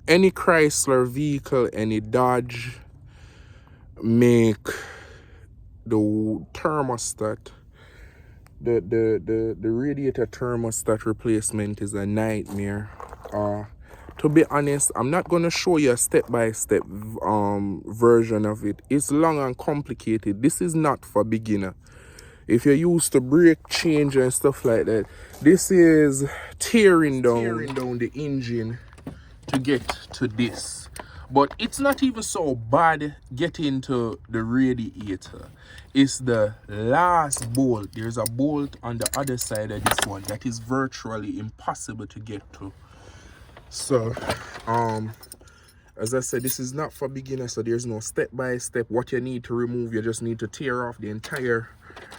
any Chrysler vehicle, any Dodge make the thermostat, the radiator thermostat replacement is a nightmare. To be honest, I'm not gonna show you a step-by-step version of it. It's long and complicated. This is not for beginner. If you're used to brake change and stuff like that, this is tearing down the engine to get to this. But it's not even so bad getting to the radiator. It's the last bolt. There's a bolt on the other side of this one that is virtually impossible to get to. So as I said, this is not for beginners, so there's no step-by-step. What you need to remove, you just need to tear off the entire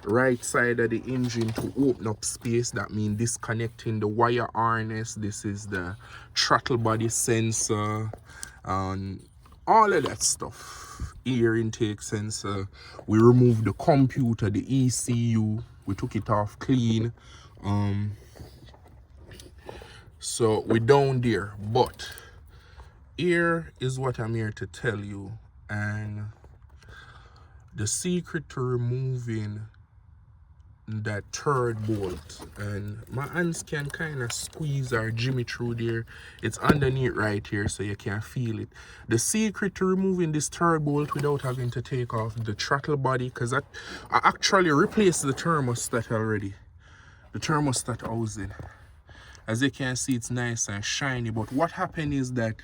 right side of the engine to open up space. That means disconnecting the wire harness. This is the throttle body sensor and all of that stuff. Air intake sensor. We removed the computer, the ECU. We took it off clean. So we're down there, but here is what I'm here to tell you. And the secret to removing that third bolt, and my hands can kind of squeeze or jimmy through there. It's underneath right here, so you can feel it. The secret to removing this third bolt without having to take off the throttle body, because I actually replaced the thermostat already, the thermostat housing. As you can see, it's nice and shiny, but what happened is that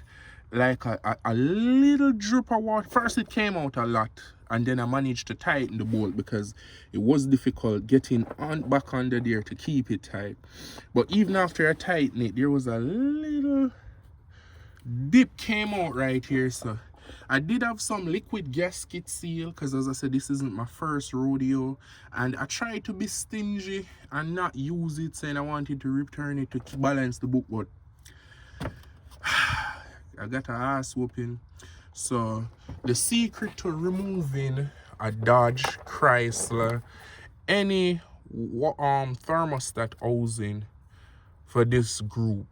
like a little drip of water, first it came out a lot, and then I managed to tighten the bolt because it was difficult getting back under there to keep it tight. But even after I tightened it, there was a little dip came out right here. So I did have some liquid gasket seal, because as I said, this isn't my first rodeo, and I tried to be stingy and not use it, saying I wanted to return it to balance the book, but I got an ass whooping. So the secret to removing a Dodge, Chrysler, any thermostat housing for this group,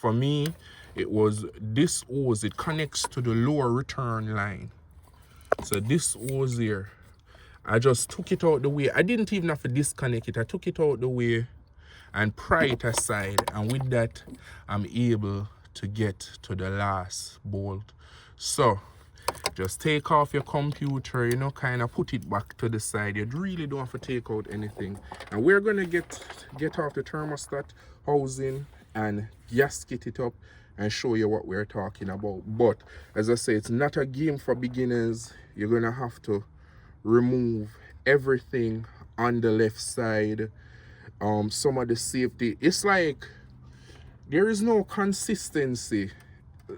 for me, it was this hose. It connects to the lower return line. So this hose here, I just took it out the way. I didn't even have to disconnect it. I took it out the way and pry it aside, and with that I'm able to get to the last bolt. So just take off your computer, you know, kind of put it back to the side. You really don't have to take out anything, and we're gonna get off the thermostat housing and gasket it up and show you what we're talking about. But as I say, it's not a game for beginners. You're gonna have to remove everything on the left side. Some of the safety, it's like there is no consistency.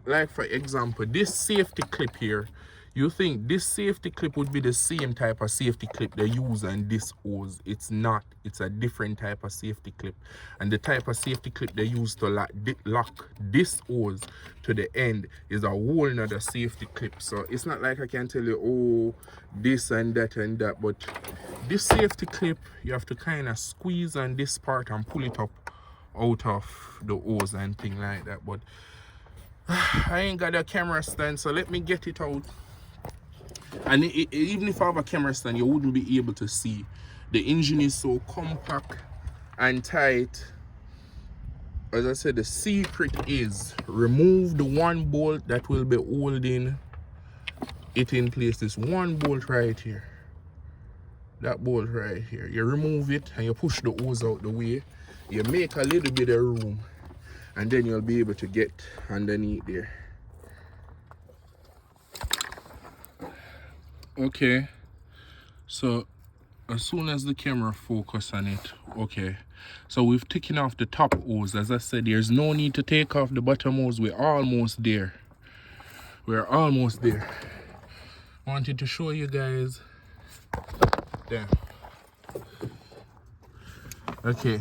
Like for example, this safety clip here, you think this safety clip would be the same type of safety clip they use on this hose. It's not. It's a different type of safety clip, and the type of safety clip they use to lock this hose to the end is a whole nother safety clip. So it's not like I can tell you, oh, this and that, but this safety clip, you have to kind of squeeze on this part and pull it up out of the hose and thing like that. But I ain't got a camera stand, so let me get it out. And even if I have a camera stand, you wouldn't be able to see. The engine is so compact and tight. As I said, the secret is remove the one bolt that will be holding it in place. This one bolt right here, that bolt right here, you remove it and you push the hose out the way. You make a little bit of room, and then you'll be able to get underneath there. Okay, so as soon as the camera focus on it, okay, so we've taken off the top hose. As I said, there's no need to take off the bottom hose. We're almost there. Wanted to show you guys there. Okay,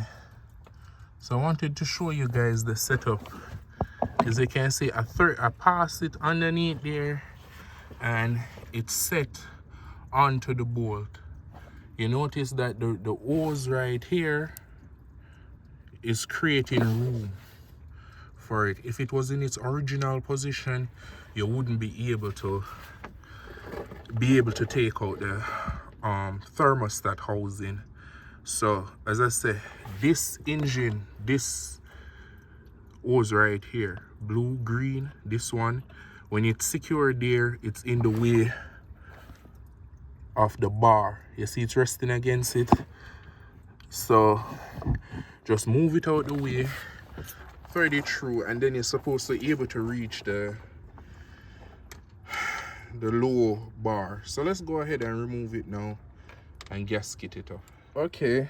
so I wanted to show you guys the setup. As you can see, I pass it underneath there, and it's set onto the bolt. You notice that the hose right here is creating room for it. If it was in its original position, you wouldn't be able to take out the thermostat housing. So as I say, this engine, this hose right here, blue, green, this one, when it's secured there, it's in the way of the bar. You see it's resting against it. So just move it out the way, thread it through, and then you're supposed to be able to reach the low bar. So let's go ahead and remove it now and gasket it up. Okay,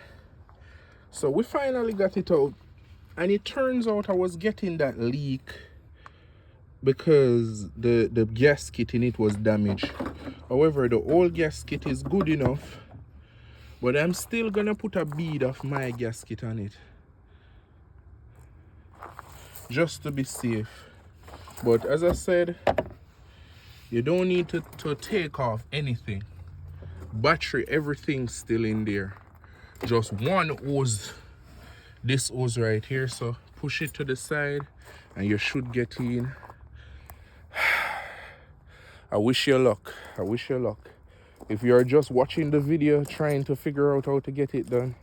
so we finally got it out, and it turns out I was getting that leak because the gasket in it was damaged. However, the old gasket is good enough, but I'm still gonna put a bead of my gasket on it just to be safe. But as I said, you don't need to take off anything. Battery, everything's still in there. Just one hose, this hose right here. So push it to the side and you should get in. I wish you luck. I wish you luck. If you're just watching the video trying to figure out how to get it done,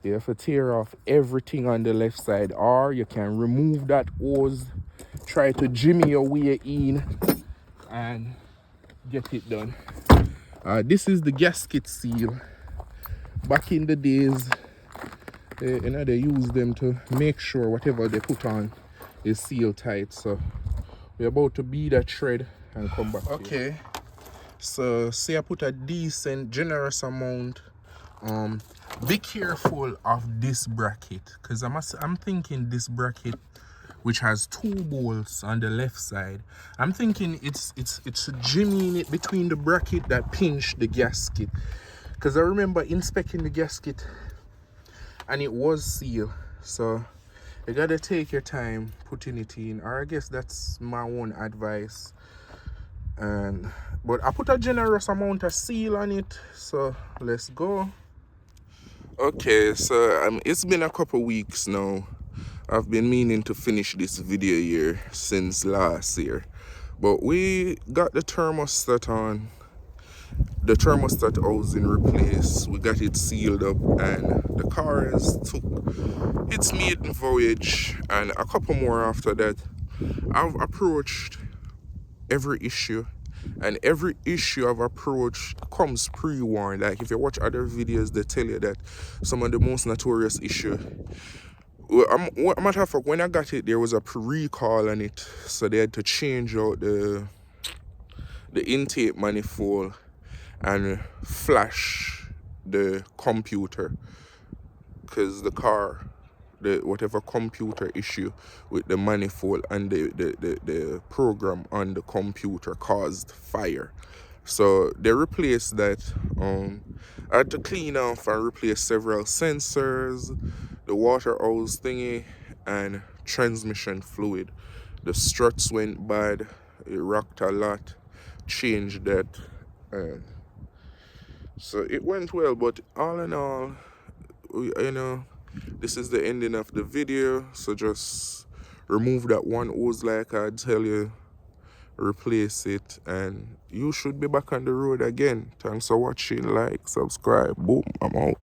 you have to tear off everything on the left side, or you can remove that hose, try to jimmy your way in and get it done. This is the gasket seal. Back in the days, they use them to make sure whatever they put on is sealed tight. So we're about to bead that thread and come back. Okay, so say I put a decent, generous amount. Be careful of this bracket, because I'm thinking this bracket, which has two bolts on the left side, I'm thinking it's jimmying it between the bracket that pinch the gasket, because I remember inspecting the gasket and it was sealed. So you gotta take your time putting it in, or I guess that's my own advice. But I put a generous amount of seal on it, so let's go. Okay, so it's been a couple weeks now. I've been meaning to finish this video here since last year, but we got the thermostat on, the thermostat housing replaced. We got it sealed up, and the car has took its maiden voyage and a couple more after that. I've approached every issue, and every issue I've approached comes pre-warned. Like if you watch other videos, they tell you that some of the most notorious issue, matter of fact, when I got it, there was a recall on it, so they had to change out the intake manifold and flash the computer, because the car, whatever computer issue with the manifold and the program on the computer caused fire. So they replaced that. I had to clean off and replace several sensors, the water hose thingy, and transmission fluid. The struts went bad, it rocked a lot, changed that. So it went well, but all in all, this is the ending of the video. So just remove that one hose like I tell you, replace it, and you should be back on the road again. Thanks for watching. Like, subscribe. Boom, I'm out.